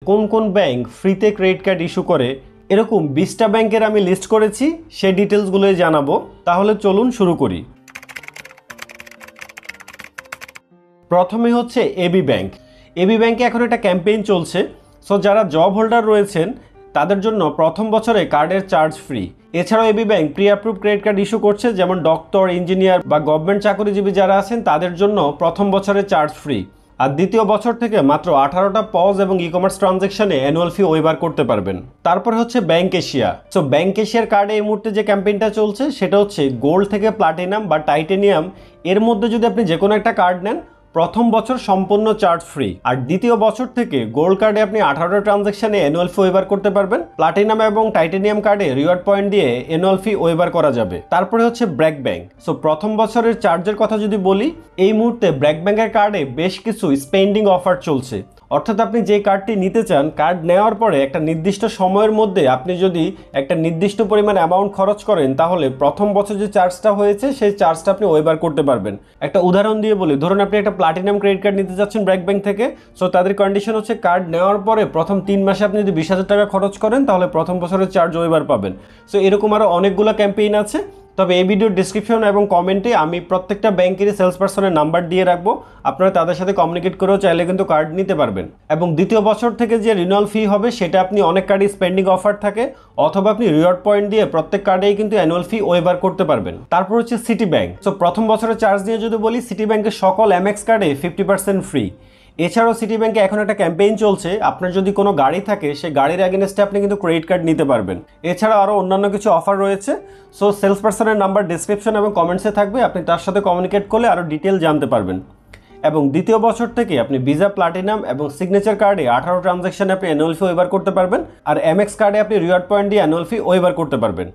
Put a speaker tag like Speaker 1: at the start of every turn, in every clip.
Speaker 1: কোন কোন ব্যাংক ফ্রিতে ক্রেডিট কার্ড ইস্যু করে এরকম 20টা ব্যাংকের আমি লিস্ট করেছি, সেই ডিটেলসগুলোই জানাবো। তাহলে চলুন শুরু করি। প্রথমে হচ্ছে এবি ব্যাংক। এবি ব্যাংকে এখন একটা ক্যাম্পেইন চলছে। সো যারা জব হোল্ডার রয়েছেন তাদের জন্য প্রথম বছরে কার্ডের চার্জ ফ্রি। এছাড়াও AB bank pre approve credit card issue করছে, যেমন ডক্টর, ইঞ্জিনিয়ার বা গভর্নমেন্ট চাকরিজীবী যারা আছেন তাদের জন্য প্রথম বছরে চার্জ ফ্রি। আর দ্বিতীয় বছর থেকে মাত্র 18টা পজ এবং ই কমার্স ট্রানজ্যাকশনে অ্যানুয়াল ফি ওয়েভার করতে পারবেন। তারপরে হচ্ছে ব্যাংক এশিয়া। সো ব্যাংক এশিয়ার কার্ডে এই মুহূর্তে যে ক্যাম্পেইনটা চলছে সেটা হচ্ছে গোল্ড থেকে প্লাটিনাম বা টাইটেনিয়াম এর মধ্যে যদি আপনি যে কোনো একটা কার্ড নেন প্রথম বছর সম্পূর্ণ চার্জ ফ্রি। আর দ্বিতীয় বছর থেকে গোল্ড কার্ডে আপনি 18টা ট্রানজ্যাকশনে অ্যানুয়াল ফি ওয়েভার করতে পারবেন। প্লাটিনাম এবং টাইটেনিয়াম কার্ডে রিওয়ার্ড পয়েন্ট দিয়ে অ্যানুয়াল ফি ওয়েভার করা যাবে। তারপরে হচ্ছে ব্র্যাক ব্যাংক। সো প্রথম বছরের চার্জের কথা যদি বলি, এই মুহূর্তে ব্র্যাক ব্যাংকের কার্ডে বেশ কিছু স্পেন্ডিং অফার চলছে। অর্থাৎ আপনি যে কার্ডটি নিতে চান, কার্ড নেওয়ার পরে একটা নির্দিষ্ট সময়ের মধ্যে আপনি যদি একটা নির্দিষ্ট পরিমাণ অ্যামাউন্ট খরচ করেন তাহলে প্রথম বছর যে চার্জটা হয়েছে সেই চার্জটা আপনি ওয়েভার করতে পারবেন। একটা উদাহরণ দিয়ে বলি, ধরুন আপনি একটা প্লাটিনাম ক্রেডিট কার্ড নিতে যাচ্ছেন ব্র্যাক ব্যাংক থেকে। সো তাদের কন্ডিশন হচ্ছে কার্ড নেওয়ার পরে প্রথম 3 মাসে আপনি যদি 20,000 টাকা খরচ করেন তাহলে প্রথম বছরের চার্জ ওয়েভার পাবেন। সো এরকম আরও অনেকগুলো ক্যাম্পেইন আছে। তবে এই ভিডিওর ডিসক্রিপশন এবং কমেন্টে আমি প্রত্যেকটা ব্যাংকেরই সেলস পার্সনের নাম্বার দিয়ে রাখবো, আপনারা তাদের সাথে কমিউনিকেট করেও চাইলে কিন্তু কার্ড নিতে পারবেন। এবং দ্বিতীয় বছর থেকে যে রিনিউয়াল ফি হবে সেটা আপনি অনেক কার্ডে স্পেন্ডিং অফার থাকে, অথবা আপনি রিওয়ার্ড পয়েন্ট দিয়ে প্রত্যেক কার্ডেই কিন্তু অ্যানুয়াল ফি ওয়েভার করতে পারবেন। তারপর হচ্ছে সিটি ব্যাংক। সো প্রথম বছরের চার্জ নিয়ে যদি বলি, সিটি ব্যাংকের সকল এমএক্স কার্ডে 50% ফ্রি। এছাড়াও সিটি ব্যাংকে এখন একটা ক্যাম্পেইন চলছে, আপনার যদি কোনো গাড়ি থাকে সেই গাড়ির অ্যাগেনস্টে আপনি কিন্তু ক্রেডিট কার্ড নিতে পারবেন। এছাড়াও আরও অন্যান্য কিছু অফার রয়েছে। সো সেলস পার্সনের নাম্বার ডিসক্রিপশন এবং কমেন্টসে থাকবে, আপনি তার সাথে কমিউনিকেট করলে আরও ডিটেল জানতে পারবেন। এবং দ্বিতীয় বছর থেকে আপনি ভিসা, প্লাটিনাম এবং সিগনেচার কার্ডে 18 ট্রানজ্যাকশনে আপনি অ্যানুয়াল ফি ওয়েভার করতে পারবেন। আর এমএক্স কার্ডে আপনি রিওয়ার্ড পয়েন্ট দিয়ে অ্যানুয়াল ফি ওয়েভার করতে পারবেন।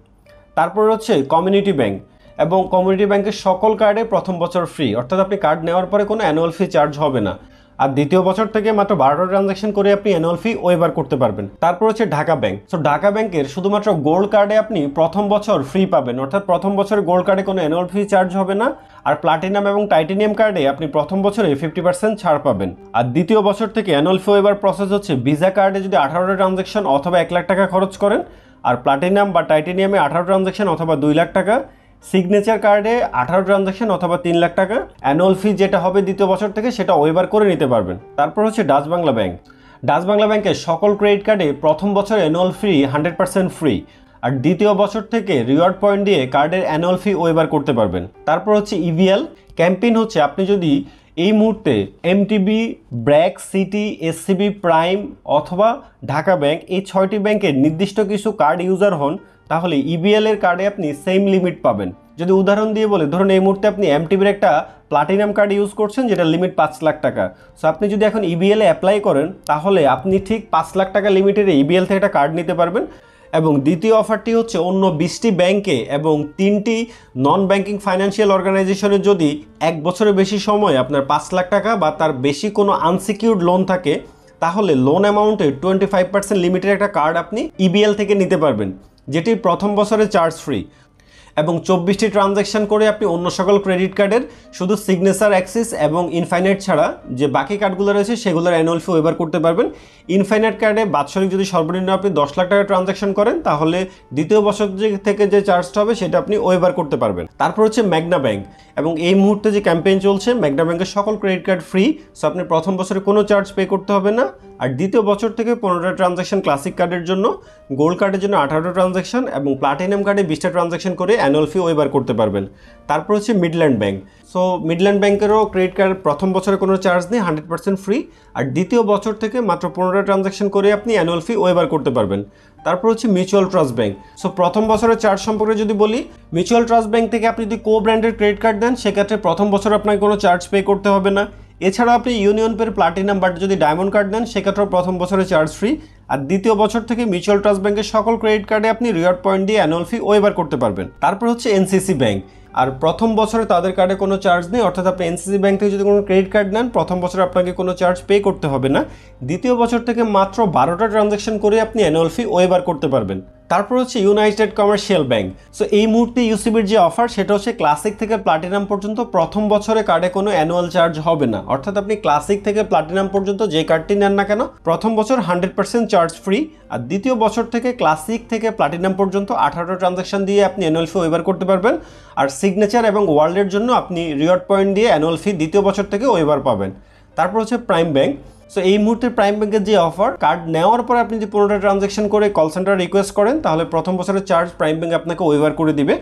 Speaker 1: তারপর হচ্ছে কমিউনিটি ব্যাংক। এবং কমিউনিটি ব্যাংকের সকল কার্ডে প্রথম বছর ফ্রি, অর্থাৎ আপনি কার্ড নেওয়ার পরে কোনো অ্যানুয়াল ফি চার্জ হবে না। আর দ্বিতীয় বছর থেকে মাত্র 12টা ট্রানজ্যাকশন করে আপনি অ্যানুয়াল ফি ওয়েভার করতে পারবেন। তারপর হচ্ছে ঢাকা ব্যাংক। সো ঢাকা ব্যাংকের শুধুমাত্র গোল্ড কার্ডে আপনি প্রথম বছর ফ্রি পাবেন, অর্থাৎ প্রথম বছর গোল্ড কার্ডে কোনো অ্যানুয়াল ফি চার্জ হবে না। আর প্লাটিনাম এবং টাইটেনিয়াম কার্ডে আপনি প্রথম বছরে 50% ছাড় পাবেন। আর দ্বিতীয় বছর থেকে অ্যানুয়াল ফি ওয়েভার প্রসেস হচ্ছে ভিসা কার্ডে যদি 18টা ট্রানজ্যাকশন অথবা 1 লাখ টাকা খরচ করেন, আর প্লাটিনাম বা টাইটেনিয়ামে 18 ট্রানজ্যাকশন অথবা 2 লাখ টাকা, সিগনেচার কার্ডে 18 ট্রানজ্যাকশন অথবা 3 লাখ টাকা, অ্যানুয়াল ফি যেটা হবে দ্বিতীয় বছর থেকে সেটা ওয়েভার করে নিতে পারবেন। তারপর হচ্ছে Dutch Bangla bank. Dutch Bangla ব্যাংকের সকল ক্রেডিট কার্ডে প্রথম বছর অ্যানুয়াল ফি 100% ফ্রি। আর দ্বিতীয় বছর থেকে রিওয়ার্ড পয়েন্ট দিয়ে কার্ডের অ্যানুয়াল ফি ওয়েভার করতে পারবেন। তারপর হচ্ছে ইভিএল ক্যাম্পেইন হচ্ছে, আপনি যদি এই মুহূর্তে MTB, BRAC, city, SCB, prime অথবা ঢাকা ব্যাংক এই 6টি ব্যাংকের নির্দিষ্ট কিছু কার্ড ইউজার হন তাহলে ইবিএল এর কার্ডে আপনি সেম লিমিট পাবেন। যদি উদাহরণ দিয়ে বলি, ধরুন এই মুহূর্তে আপনি এমটিবির একটা প্লাটিনাম কার্ড ইউজ করছেন যেটা লিমিট 5 লাখ টাকা। সো আপনি যদি এখন ইবিএল এ অ্যাপ্লাই করেন তাহলে আপনি ঠিক 5 লাখ টাকা লিমিটের ইবিএল থেকে একটা কার্ড নিতে পারবেন। এবং দ্বিতীয় অফারটি হচ্ছে অন্য 20টি ব্যাংকে এবং 3টি নন ব্যাংকিং ফাইন্যান্সিয়াল অর্গানাইজেশনে যদি 1 বছরের বেশি সময় আপনার 5 লাখ টাকা বা তার বেশি কোনো আনসিকিউর্ড লোন থাকে তাহলে লোন অ্যামাউন্টে 25% লিমিটের একটা কার্ড আপনি ইবিএল থেকে নিতে পারবেন, যেটি প্রথম বছরে চার্জ ফ্রি। এবং 24টি ট্রানজ্যাকশন করে আপনি অন্য সকল ক্রেডিট কার্ডের শুধু সিগনেচার, অ্যাক্সিস এবং ইনফাইনাইট ছাড়া যে বাকি কার্ডগুলো রয়েছে সেগুলোর অ্যানুয়াল ফি ওয়েভার করতে পারবেন। ইনফাইনাইট কার্ডে বাৎসরিক যদি সর্বনিম্ন আপনি 10 লাখ টাকা ট্রানজ্যাকশন করেন তাহলে দ্বিতীয় বছর থেকে যে চার্জটা হবে সেটা আপনি ওয়েভার করতে পারবেন। তারপর হচ্ছে ম্যাগনা ব্যাংক। এবং এই মুহূর্তে যে ক্যাম্পেইন চলছে, ম্যাগনা ব্যাংকের সকল ক্রেডিট কার্ড ফ্রি। সো আপনি প্রথম বছরে কোনো চার্জ পে করতে হবে না। আর দ্বিতীয় বছর থেকে 15টা ট্রানজ্যাকশন ক্লাসিক কার্ডের জন্য, গোল্ড কার্ডের জন্য 18টা ট্রানজ্যাকশন এবং প্লাটিনাম কার্ডে 20টা ট্রানজ্যাকশন করে অ্যানুয়াল ফি ওয়েভার করতে পারবেন। তারপর হচ্ছে মিডল্যান্ড ব্যাংক। সো মিডল্যান্ড ব্যাংকেরও ক্রেডিট কার্ড প্রথম বছরে কোনো চার্জ নেই, 100% ফ্রি। আর দ্বিতীয় বছর থেকে মাত্র 15টা ট্রানজ্যাকশন করে আপনি অ্যানুয়াল ফি ওয়েভার করতে পারবেন। তারপর হচ্ছে মিউচুয়াল ট্রাস্ট ব্যাংক। সো প্রথম বছরের চার্জ সম্পর্কে যদি বলি, মিউচুয়াল ট্রাস্ট ব্যাংক থেকে আপনি যদি কো ব্র্যান্ডের ক্রেডিট কার্ড দেন সেক্ষেত্রে প্রথম বছর আপনাকে কোনো চার্জ পে করতে হবে না। এছাড়াও আপনি ইউনিয়ন পের প্লাটিনাম বাট যদি ডায়মন্ড কার্ড দেন সেক্ষেত্রেও প্রথম বছরে চার্জ ফ্রি। আর দ্বিতীয় বছর থেকে মিউচুয়াল ট্রাস্ট ব্যাংকের সকল ক্রেডিট কার্ডে আপনি রিওয়ার্ড পয়েন্ট দিয়ে অ্যানুয়াল ফি ওয়েভার করতে পারবেন। তারপর হচ্ছে এনসিসি ব্যাংক। আর প্রথম বছরে তাদের কার্ডে কোনো চার্জ নেই, অর্থাৎ আপনি এনসিসি ব্যাংক থেকে যদি কোনো ক্রেডিট কার্ড নেন প্রথম বছরে আপনাকে কোনো চার্জ পে করতে হবে না। দ্বিতীয় বছর থেকে মাত্র 12টা ট্রানজ্যাকশন করে আপনি অ্যানুয়াল ফি ওয়েভার করতে পারবেন। তারপর হচ্ছে ইউনাইটেড কমার্শিয়াল ব্যাংক। সো এই মুহূর্তে ইউসিবির যে অফার সেটা হচ্ছে ক্লাসিক থেকে প্লাটিনাম পর্যন্ত প্রথম বছরে কার্ডে কোনো অ্যানুয়াল চার্জ হবে না, অর্থাৎ আপনি ক্লাসিক থেকে প্লাটিনাম পর্যন্ত যে কার্ডটি নেন না কেন প্রথম বছর 100% চার্জ ফ্রি, আর দ্বিতীয় বছর থেকে ক্লাসিক থেকে প্লাটিনাম পর্যন্ত 18টা ট্রানজাকশন দিয়ে আপনি অ্যানুয়াল ফি ওয়েভার করতে পারবেন। আর সিগনেচার এবং ওয়ার্ল্ডের জন্য আপনি রিওয়ার্ড পয়েন্ট দিয়ে অ্যানুয়াল ফি দ্বিতীয় বছর থেকে ওয়েভার পাবেন। তারপর হচ্ছে প্রাইম ব্যাংক। সো এই মুহূর্তে প্রাইম ব্যাংকের যে অফার, কার্ড নেওয়ার পরে আপনি যদি 15টা ট্রানজাকশন করে কল সেন্টার রিকোয়েস্ট করেন তাহলে প্রথম বছরের চার্জ প্রাইম ব্যাংক আপনাকে ওয়েভার করে দিবে।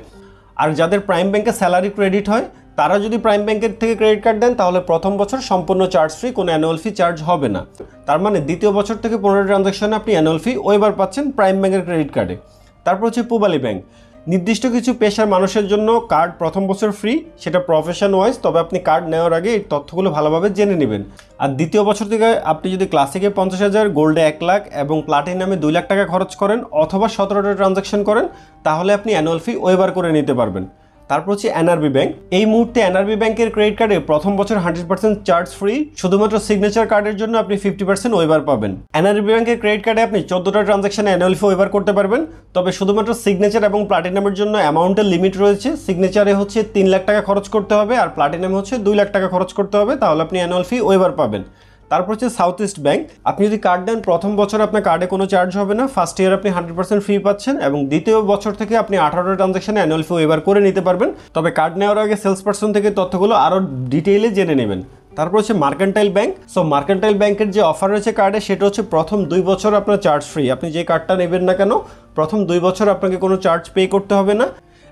Speaker 1: আর যাদের প্রাইম ব্যাংকে স্যালারি ক্রেডিট হয় তারা যদি প্রাইম ব্যাংকের থেকে ক্রেডিট কার্ড দেন তাহলে প্রথম বছর সম্পূর্ণ চার্জ ফ্রি, কোনো অ্যানুয়াল ফি চার্জ হবে না। তার মানে দ্বিতীয় বছর থেকে 15টা ট্রানজাকশনে আপনি অ্যানুয়াল ফি ওয়েভার পাচ্ছেন প্রাইম ব্যাংকের ক্রেডিট কার্ডে। তারপর হচ্ছে পূবালী ব্যাংক। নির্দিষ্ট কিছু পেশার মানুষের জন্য কার্ড প্রথম বছর ফ্রি, সেটা প্রফেশন ওয়াইজ, তবে আপনি কার্ড নেওয়ার আগে এই তথ্যগুলো ভালোভাবে জেনে নেবেন। আর দ্বিতীয় বছর থেকে আপনি যদি ক্লাসিকে 50,000, গোল্ডে 1 লাখ এবং প্লাটিনামে 2 লাখ টাকা খরচ করেন অথবা 17টা ট্রানজাকশন করেন তাহলে আপনি অ্যানুয়াল ফি ওয়েভার করে নিতে পারবেন। তারপর হচ্ছে এনআরবি ব্যাংক। এই মুহূর্তে এনআরবি ব্যাংকের ক্রেডিট কার্ডে প্রথম বছর 100% চার্জ ফ্রি, শুধুমাত্র সিগনেচার কার্ডের জন্য আপনি 50% ওয়েভার পাবেন। এনআরবি ব্যাংকের ক্রেডিট কার্ডে আপনি 14টা ট্রানজাকশনে অ্যানুয়াল ফি ওয়েভার করতে পারবেন, তবে শুধুমাত্র সিগনেচার এবং প্লাটিনামের জন্য অ্যামাউন্টের লিমিট রয়েছে। সিগনেচারে হচ্ছে 3 লাখ টাকা খরচ করতে হবে আর প্লাটিনামে হচ্ছে 2 লাখ টাকা খরচ করতে হবে, তাহলে আপনি অ্যানুয়াল ফি ওয়েভার পাবেন। তারপর হচ্ছে সাউথ ইস্ট ব্যাংক। আপনি যদি কার্ড দেন প্রথম বছর আপনার কার্ডে কোনো চার্জ হবে না, ফার্স্ট ইয়ার আপনি 100% ফ্রি পাচ্ছেন এবং দ্বিতীয় বছর থেকে আপনি 18টা ট্রানজাকশনে অ্যানুয়াল ফি ওয়েভার করে নিতে পারবেন, তবে কার্ড নেওয়ার আগে সেলস পারসন থেকে তথ্যগুলো আরও ডিটেইলে জেনে নেবেন। তারপর হচ্ছে মার্কেন্টাইল ব্যাংক। সো মার্কেন্টাইল ব্যাংকের যে অফার রয়েছে কার্ডে সেটা হচ্ছে প্রথম 2 বছর আপনার চার্জ ফ্রি, আপনি যে কার্ডটা নেবেন না কেন প্রথম 2 বছর আপনাকে কোনো চার্জ পে করতে হবে না,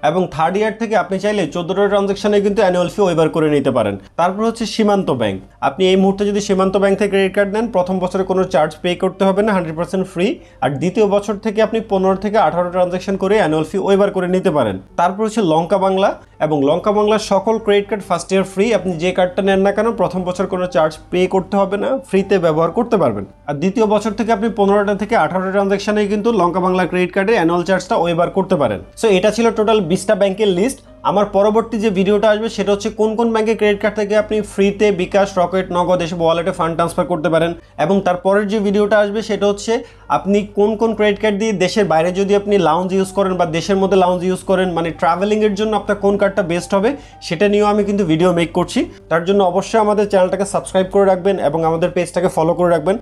Speaker 1: এবং থার্ড ইয়ার থেকে আপনি চাইলে 14টা ট্রানজাকশনে কিন্তু অ্যানুয়াল ফি ওয়েভার করে নিতে পারেন। তারপর হচ্ছে সীমান্ত ব্যাংক। আপনি এই মুহূর্তে যদি সীমান্ত ব্যাংক থেকে ক্রেডিট কার্ড নেন প্রথম বছরে কোনো চার্জ পে করতে হবে না, 100% ফ্রি, আর দ্বিতীয় বছর থেকে আপনি 15 থেকে 18 ট্রানজাকশন করে অ্যানুয়াল ফি ওয়েভার করে নিতে পারেন। তারপর হচ্ছে লঙ্কা বাংলা, এবং লঙ্কা বাংলার সকল credit card first year free, আপনি যে কার্ডটা নেন না কেন প্রথম বছর কোনো চার্জ পে করতে হবে না, ফ্রিতে ব্যবহার করতে পারবেন। আর দ্বিতীয় বছর থেকে আপনি 15টা থেকে 18টা ট্রানজাকশনে কিন্তু লঙ্কা বাংলা ক্রেডিট কার্ডে অ্যানুয়াল চার্জটা ওয়েভার করতে পারেন। সো এটা ছিল টোটাল 20টা ব্যাংকের লিস্ট। আমার পরবর্তী যে ভিডিওটা আসবে সেটা হচ্ছে কোন কোন ব্যাংকের ক্রেডিট কার্ড থেকে আপনি ফ্রিতে বিকাশ, রকেট, নগদ এসব ওয়ালেটে ফান্ড ট্রান্সফার করতে পারেন, এবং তারপরের যে ভিডিওটা আসবে সেটা হচ্ছে আপনি কোন কোন ক্রেডিট কার্ড দিয়ে দেশের বাইরে যদি আপনি লাউঞ্জ ইউজ করেন বা দেশের মধ্যে লাউঞ্জ ইউজ করেন, মানে ট্রাভেলিংয়ের জন্য আপনার কোন কার্ডটা বেস্ট হবে সেটা নিয়েও আমি কিন্তু ভিডিও মেক করছি। তার জন্য অবশ্যই আমাদের চ্যানেলটাকে সাবস্ক্রাইব করে রাখবেন এবং আমাদের পেজটাকে ফলো করে রাখবেন।